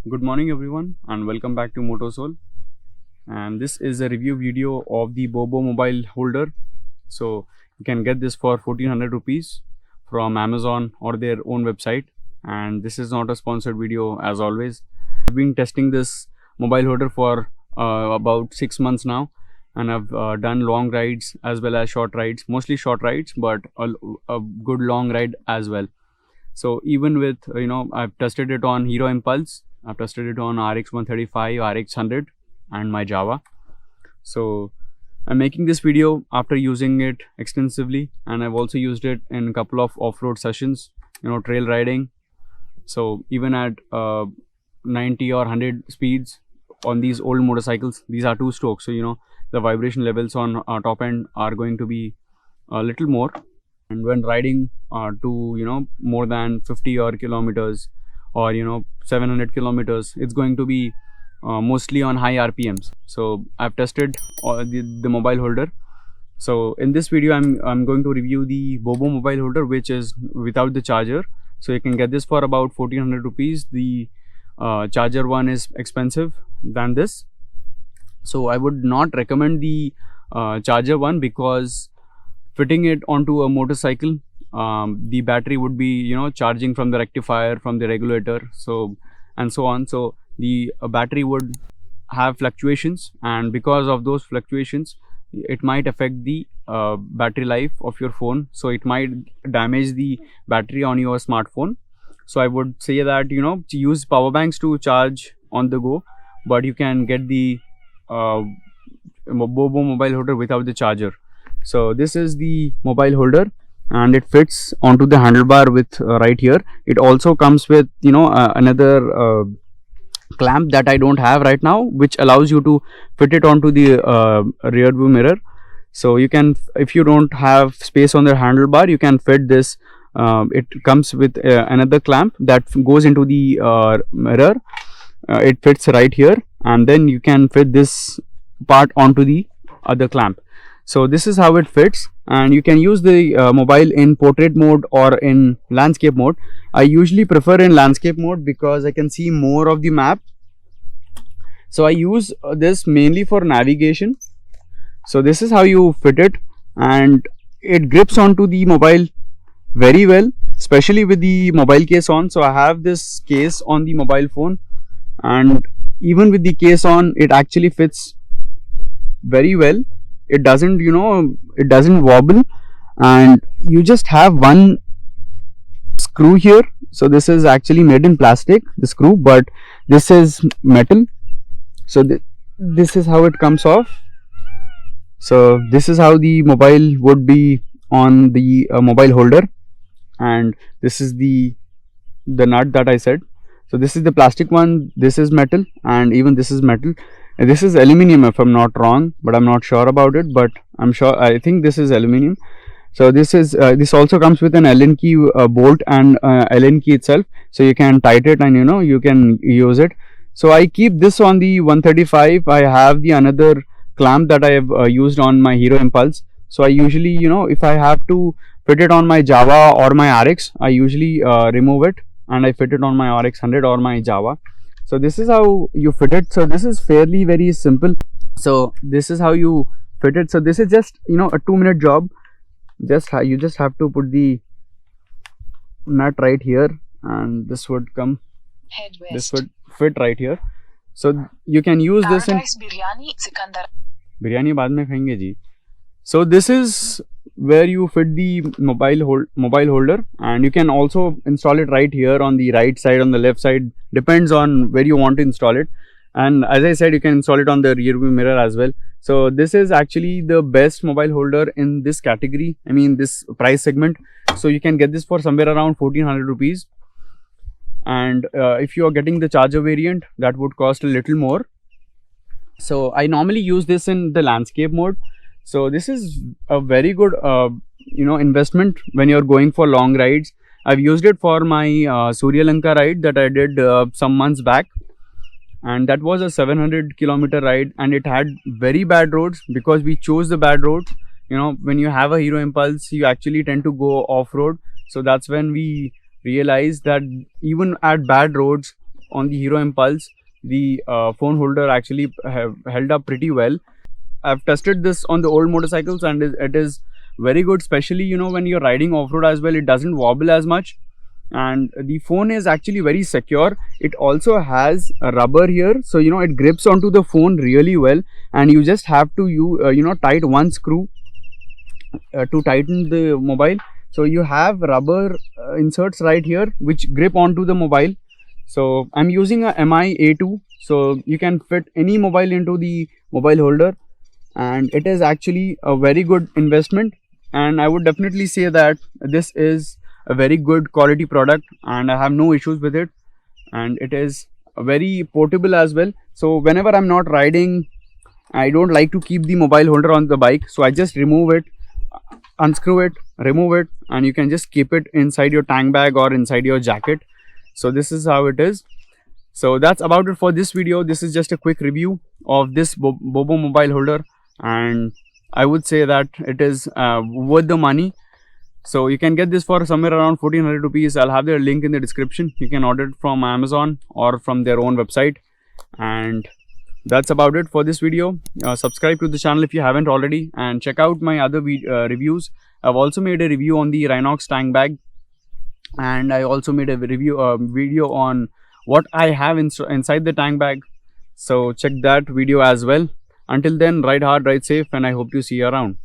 Good morning everyone and welcome back to Motosoul, and this is a review video of the Bobo mobile holder. So you can get this for 1400 rupees from Amazon or their own website, and this is not a sponsored video as always. I've been testing this mobile holder for about 6 months now, and I've done long rides as well as short rides, mostly short rides, but a good long ride as well. So even with I've tested it on Hero Impulse, I've tested it on RX 135, RX 100 and my Java. So I'm making this video after using it extensively, and I've also used it in a couple of off-road sessions, trail riding. So even at 90 or 100 speeds on these old motorcycles, these are 2-stroke, so the vibration levels on top end are going to be a little more. And when riding to more than 50 or kilometers or 700 kilometers, it's going to be mostly on high RPMs. So I've tested the mobile holder. So in this video I'm going to review the Bobo mobile holder, which is without the charger. So you can get this for about 1400 rupees. The charger one is expensive than this, so I would not recommend the charger one, because fitting it onto a motorcycle, the battery would be charging from the rectifier, from the regulator, and so on. So the battery would have fluctuations, and because of those fluctuations it might affect the battery life of your phone. So it might damage the battery on your smartphone. So I would say that to use power banks to charge on the go, but you can get the Bobo mobile holder without the charger. So this is the mobile holder, and it fits onto the handlebar with right here. It also comes with another clamp that I don't have right now, which allows you to fit it onto the rear view mirror. So you can, if you don't have space on the handlebar, you can fit this. It comes with another clamp that goes into the mirror. It fits right here, and then you can fit this part onto the other clamp. So this is how it fits, and you can use the mobile in portrait mode or in landscape mode. I usually prefer in landscape mode because I can see more of the map. So I use this mainly for navigation. So this is how you fit it, and it grips onto the mobile very well, especially with the mobile case on. So I have this case on the mobile phone, and even with the case on, it actually fits very well. It doesn't it doesn't wobble, and you just have one screw here. So this is actually made in plastic, the screw, but this is metal. So this is how it comes off. So this is how the mobile would be on the mobile holder, and this is the nut that I said. So this is the plastic one, this is metal, and even this is metal. This is aluminium if I'm not wrong, but I'm not sure about it, but I think this is aluminium. So this is this also comes with an Allen key bolt and Allen key itself, so you can tighten it and you can use it. So I keep this on the 135. I have the another clamp that I have used on my Hero Impulse. So I usually if I have to fit it on my Java or my RX, I usually remove it and I fit it on my RX 100 or my Java. So this is how you fit it. So this is fairly very simple. So this is how you fit it. So this is just a 2-minute job. You just have to put the nut right here, and this would come. This would fit right here. So you can use this in biryani baad mein khayenge ji. So this is where you fit the mobile holder, and you can also install it right here on the right side, on the left side, depends on where you want to install it. And as I said, you can install it on the rear view mirror as well. So this is actually the best mobile holder in this category, I mean this price segment. So you can get this for somewhere around 1400 rupees, and if you are getting the charger variant, that would cost a little more. So I normally use this in the landscape mode. So this is a very good investment when you're going for long rides. I've used it for my Sri Lanka ride that I did some months back, and that was a 700 kilometer ride, and it had very bad roads because we chose the bad roads. When you have a Hero Impulse, you actually tend to go off-road. So that's when we realized that even at bad roads, on the Hero Impulse, the phone holder actually have held up pretty well. I've tested this on the old motorcycles and it is very good, especially when you're riding off-road as well. It doesn't wobble as much, and the phone is actually very secure. It also has a rubber here, so it grips onto the phone really well, and you just have to tight one screw to tighten the mobile. So you have rubber inserts right here which grip onto the mobile. So I'm using a MI A2, so you can fit any mobile into the mobile holder, and it is actually a very good investment, and I would definitely say that this is a very good quality product and I have no issues with it, and it is very portable as well. So whenever I'm not riding, I don't like to keep the mobile holder on the bike, so I just remove it, unscrew it, remove it, and you can just keep it inside your tank bag or inside your jacket. So this is how it is. So that's about it for this video. This is just a quick review of this Bobo mobile holder, and I would say that it is worth the money. So you can get this for somewhere around 1400 rupees. I'll have their link in the description. You can order it from Amazon or from their own website. And that's about it for this video. Subscribe to the channel if you haven't already, and check out my other reviews. I've also made a review on the Rhinox tank bag, and I also made a video on what I have inside the tank bag. So check that video as well. Until then, ride hard, ride safe, and I hope to see you around.